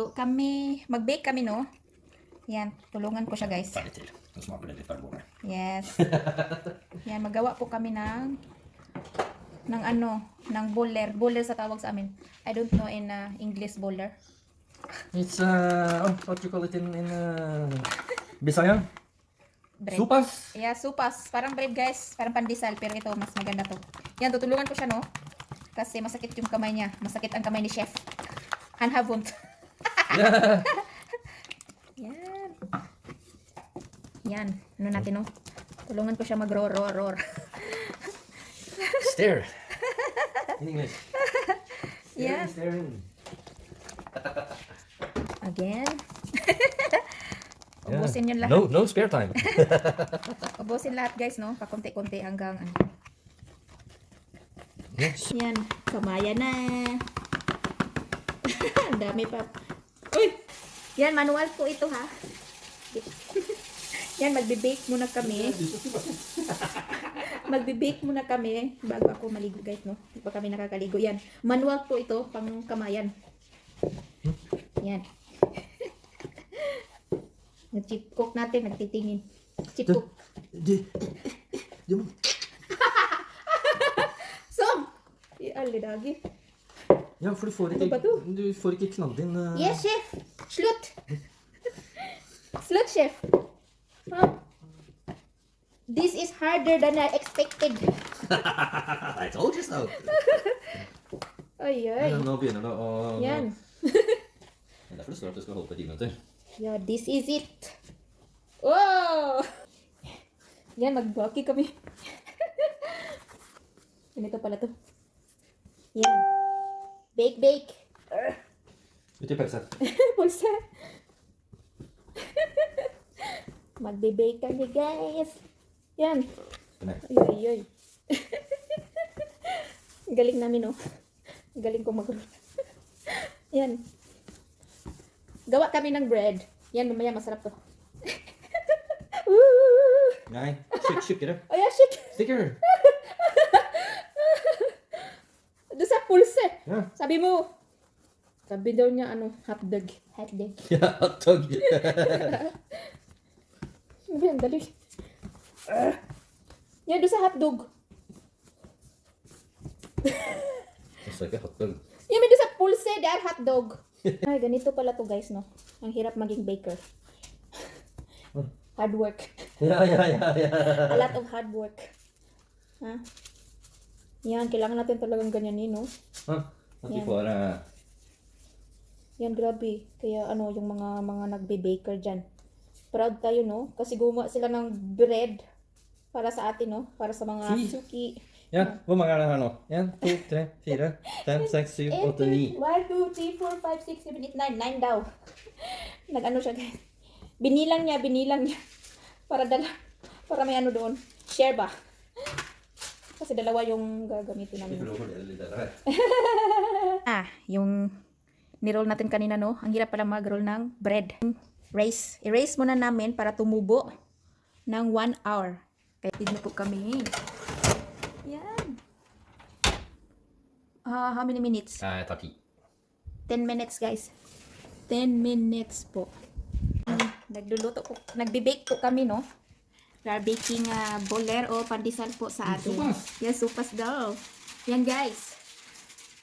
Magluluto kami. Mag-bake kami, no? Yan, tulungan ko siya, guys. Yes. Yan, magawa po kami ng bowler. Bowler sa tawag sa amin. I don't know in English bowler. It's what you call it in Bisaya? Bread. Supas. Yeah, supas. Parang bread, guys. Parang pandesal. Pero ito, mas maganda to. Yan, tutulungan ko siya, no? Kasi masakit yung kamay niya. Masakit ang kamay ni chef. Hanhabont. Yeah. Yan. Yan. Ano natin, no? Tulungan ko siya mag-roar. Stare. In English. Yeah. Staring. Again. Yeah. Ubusin yun lahat. No spare time. Ubusin lahat, guys, no? Pakunti-kunti hanggang ano. Yes. Yan. Kamaya na. Ang dami pa. Uy! Yan, manual po ito, ha? Yan, magbe-bake muna kami. Magbe-bake muna kami bago ako maligo, guys, no? Hindi pa kami nakakaligo. Yan. Manual po ito, pang kamayan. Yan. Nag-chip cook natin, nagtitingin. Chip cook. Som! Ialidagi. Ja, for du får Ano ba to? ikke knadd inn Yes, chef! Slut! Slut, chef! Huh? This is harder than I expected. I told you so. Ay, ay. Nå begynner det å Yan. Det er derfor det står at du skal holde på i 10 minutter. Yeah, this is it. Oh! Yan, magbaki kami. Ganito pala to. Yan. Bake. Ut i pølse. Pulsa. Magbe-bake kami, guys. Yan. Nei. Ay. Galing namin, oh. Galing kong mag-roll. Yan. Gawa kami ng bread. Yan, mamaya masarap to. Woo! Nei, tjukkere. Oh, yeah, shit. Stikker. Doon sa pulse. Ja. Sabi daw niya, hotdog. Hotdog. Ja, tog. Ano ba yan? Dali. Yan, doon sa hotdog. Det står ikke hotdog. Yan, may doon sa pulse. Det er hotdog. Ay, ganito pala to, guys, no? Ang hirap maging baker. Hard work. Ja. A lot of hard work. Ha? Yan, kailangan natin talagang ganyanin, no? At vi Yan. får Yan, grabe. Kaya yung mga nagbe-baker dyan. Proud tayo, no? Kasi gumawa sila ng bread para sa atin, no? Para sa mga Si. suki. Ja, hvor mange er det her nå? 1, 2, 3, 4, 5, 6, 7, 8, 9. 1, 2, 3, 4, 5, 6, 7, 8, 9. 9 daw. Nag-ano siya, guys. Binilang niya. Para may doon. Share ba? Kasi dalawa yung gagamitin namin. Yung niroll natin kanina, no? Ang hirap pala mag-roll ng bread. Erase muna namin para tumubo ng 1 hour. Kaya tignan po kami. Yan. How many minutes? Jeg tar 10. 10 minutes, guys. 10 minutes po. Nagluluto po. Nagbe-bake po kami, no? We are baking bowler o pandesal po sa atin. Supas. Yan, supas daw. Yan, guys.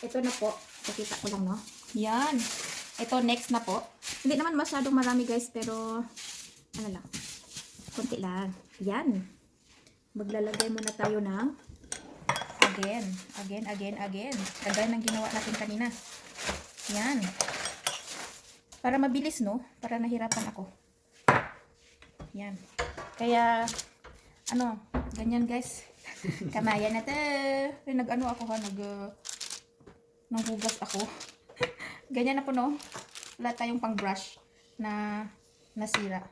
Ito na po. Pakita ko lang, no? Yan. Ito, next na po. Hindi naman masyadong marami, guys, pero ano lang. Konti lang. Yan. Maglalagay muna tayo ng again. Kagaya ng ginawa natin kanina. Yan. Para mabilis, no? Para nahirapan ako. Yan. Kaya, ganyan, guys. Kamaya na to. Nanghugas ako. Ganyan na po, no? Wala tayong pang brush na nasira.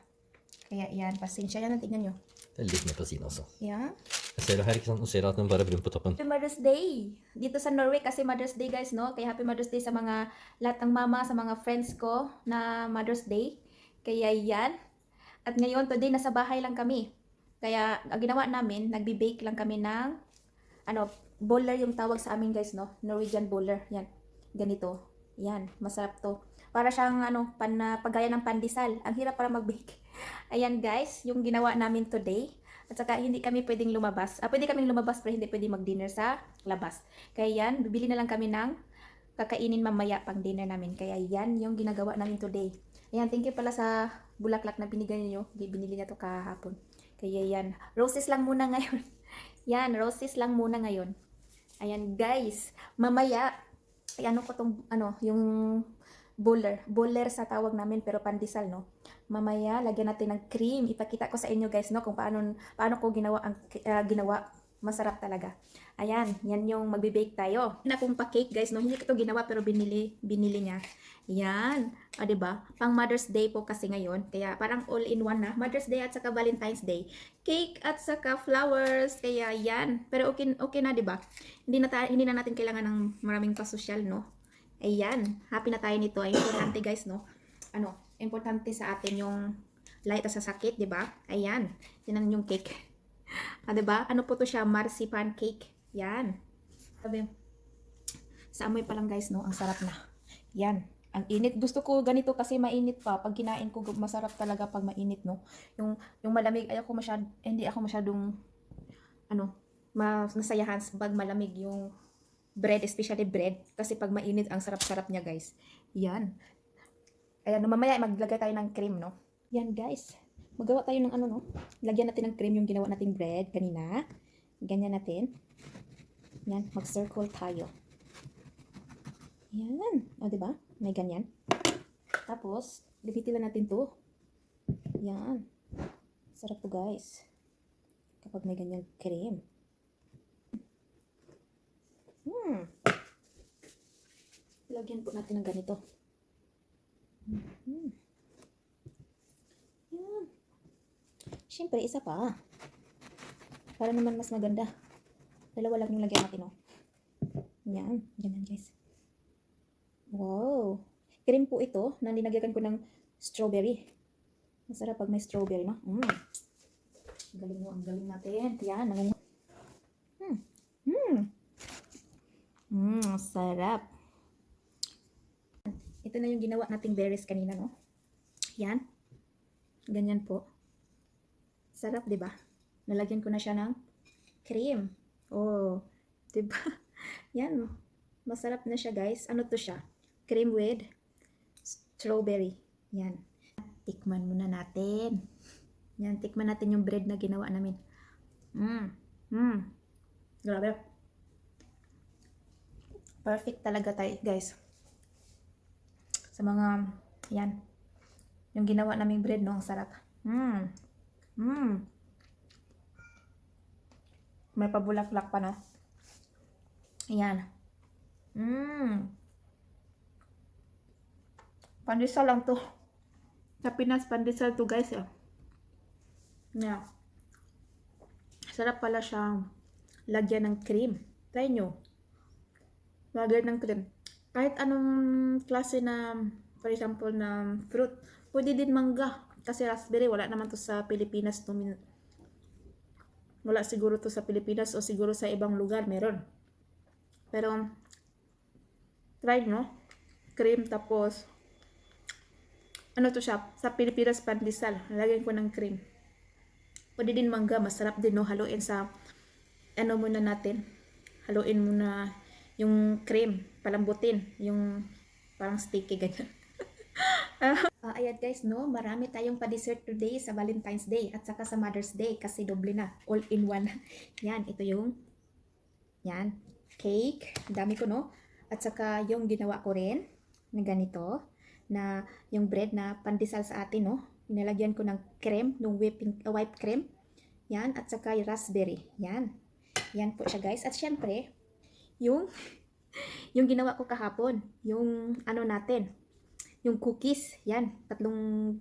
Kaya yan, pasensya yan. Tingnan nyo. Det er litt mer på siden også. Yeah. Jeg ser det her, ikke sant? Nå ser jeg at den bare er brun på toppen. Happy Mother's Day! Dito sa Norway kasi Mother's Day, guys, no? Kaya Happy Mother's Day sa mga lahat ng mama, sa mga friends ko na Mother's Day. Kaya yan. At ngayon, today, nasa bahay lang kami. Kaya, ang ginawa namin, nagbe-bake lang kami ng, bowler yung tawag sa amin, guys, no? Norwegian bowler. Yan. Ganito. Yan. Masarap to. Para siyang ano, pagaya ng pandesal. Ang hirap para mag-bake. Ayan guys, yung ginawa namin today. At saka hindi kami pwedeng lumabas. Pwede kaming lumabas pero hindi pwedeng mag-dinner sa labas. Kaya yan, bibili na lang kami ng kakainin mamaya pang dinner namin. Kaya yan yung ginagawa namin today. Ayan, thank you pala sa bulaklak na binigay niyo. Binili niya to kahapon. Kaya yan, roses lang muna ngayon. Yan, roses lang muna ngayon. Ayan guys, mamaya, ano ko tong, ano, yung bowler sa tawag namin pero pandesal, no? Mamaya, lagyan natin ng cream. Ipakita ko sa inyo guys, no, kung paano ko ginawa ginawa. Masarap talaga. Ayan, yan yung magbe-bake tayo. Na akong pa-cake guys, no? Hindi ko to ginawa pero binili niya. Yan. Diba? Pang Mother's Day po kasi ngayon. Kaya parang all-in-one na. Mother's Day at saka Valentine's Day. Cake at saka flowers. Kaya yan. Pero okay na, diba? Hindi na natin kailangan ng maraming pasosyal, no? Ayan. Happy na tayo nito. Ay, importante guys, no? Importante sa atin yung light sa sakit, diba? Ayan. Yan yung cake. Diba? Ano po to siya? Marzipan cake. Yan. Sabi, sa amoy pa lang guys, no? Ang sarap na. Yan. Ang init. Gusto ko ganito kasi mainit pa. Pag kinain ko, masarap talaga pag mainit, no? Yung malamig, hindi ako masyadong, masayahan pag malamig yung bread, especially bread. Kasi pag mainit, ang sarap-sarap niya, guys. Yan. Ayan, mamaya maglagay tayo ng cream, no? Yan, guys. Magawa tayo ng no? Lagyan natin ng cream yung ginawa nating bread kanina. Ganyan natin. Yan, mag-circle tayo. Yan. Diba? May ganyan. Tapos, bibitilan natin to. Yan. Sarap to, guys. Kapag may ganyan cream. Lagyan po natin ng ganito. Yan. Siyempre, isa pa. Para naman mas maganda. Dalawa lang yung lagyan natin, no? Yan. Ganyan, guys. Wow. Cream po ito na linagyan ko ng strawberry. Masarap pag may strawberry, no? Galing mo. Ang galing natin. Yan. Sarap. Ito na yung ginawa nating berries kanina, no? Yan. Ganyan po. Sarap, di ba? Nalagyan ko na siya ng cream. Oh, di ba? Yan. Masarap na siya, guys. Ano to siya? Cream with strawberry. Yan. Tikman muna natin. Yan, tikman natin yung bread na ginawa namin. Grabe. Perfect talaga tayo, guys. Sa mga, yan. Yung ginawa naming bread, no? Ang sarap. May pabulaklak pa, no? Ayan. Pandesal lang to. Sa Pinas, pandesal to, guys. Yeah. Sarap pala siya lagyan ng cream. Try nyo. Lagyan ng cream. Kahit anong klase na, for example, na fruit. Pwede din mangga. Kasi raspberry, wala naman to sa Pilipinas. Wala siguro to sa Pilipinas o siguro sa ibang lugar meron. Pero, try no? Cream tapos, ano to siya? Sa Pilipinas, pandesal. Lagyan ko ng cream. Pwede din mangga. Masarap din, no? Haluin sa, muna natin. Haluin muna yung cream. Palambutin. Yung parang sticky, ganyan. Ayan guys, no? Marami tayong pa-dessert today sa Valentine's Day at saka sa Mother's Day kasi doble na. All in one. Yan, ito yung yan, cake. Dami ko, no? At saka yung ginawa ko rin na ganito, na yung bread na pandesal sa atin, no? Nilagyan ko ng cream, ng whipped cream. Yan, at saka yung raspberry. Yan. Yan po siya, guys. At syempre, yung ginawa ko kahapon, yung natin, yung cookies. Yan, tatlong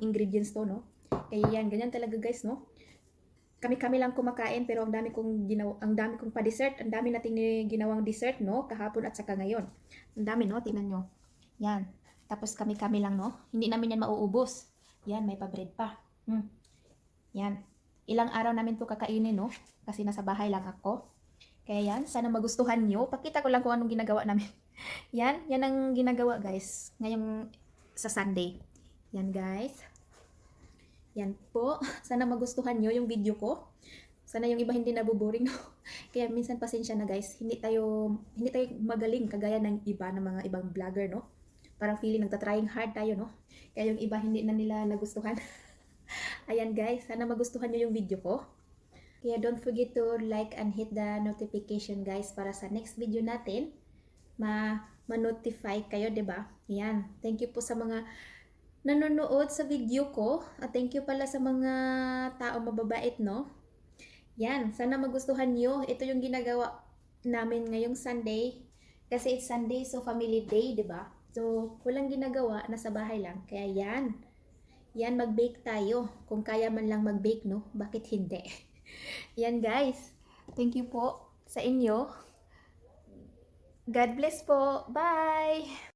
ingredients to, no? Kaya yan, ganyan talaga, guys, no? Kami lang kumakain pero ang dami kong pa-dessert, ang dami nating ginawang dessert, no? Kahapon at saka ngayon. Ang dami, no? Tingnan nyo. Yan. Tapos kami lang, no? Hindi namin yan mauubos. Yan, may pa-bread pa. Yan. Ilang araw namin to kakainin, no? Kasi nasa bahay lang ako. Kaya yan, sana magustuhan nyo. Pakita ko lang kung anong ginagawa namin. Yan ang ginagawa guys. Ngayong sa Sunday. Yan guys. Yan po. Sana magustuhan nyo yung video ko. Sana yung iba hindi nabuboring. No? Kaya minsan pasensya na guys. Hindi tayo magaling kagaya ng iba ng mga ibang vlogger, no? Parang feeling nagta-trying hard tayo, no? Kaya yung iba hindi na nila nagustuhan. Ayan guys, sana magustuhan nyo yung video ko. Kaya don't forget to like and hit the notification guys para sa next video natin ma-notify kayo, 'di ba? Yan. Thank you po sa mga nanonood sa video ko at thank you pala sa mga tao mababait, no? Yan, sana magustuhan nyo. Ito yung ginagawa namin ngayong Sunday. Kasi it's Sunday, so family day, 'di ba? So, walang ginagawa, nasa bahay lang. Kaya yan. Yan, mag-bake tayo. Kung kaya man lang mag-bake, no? Bakit hindi? Yan, guys. Thank you po sa inyo. God bless po. Bye!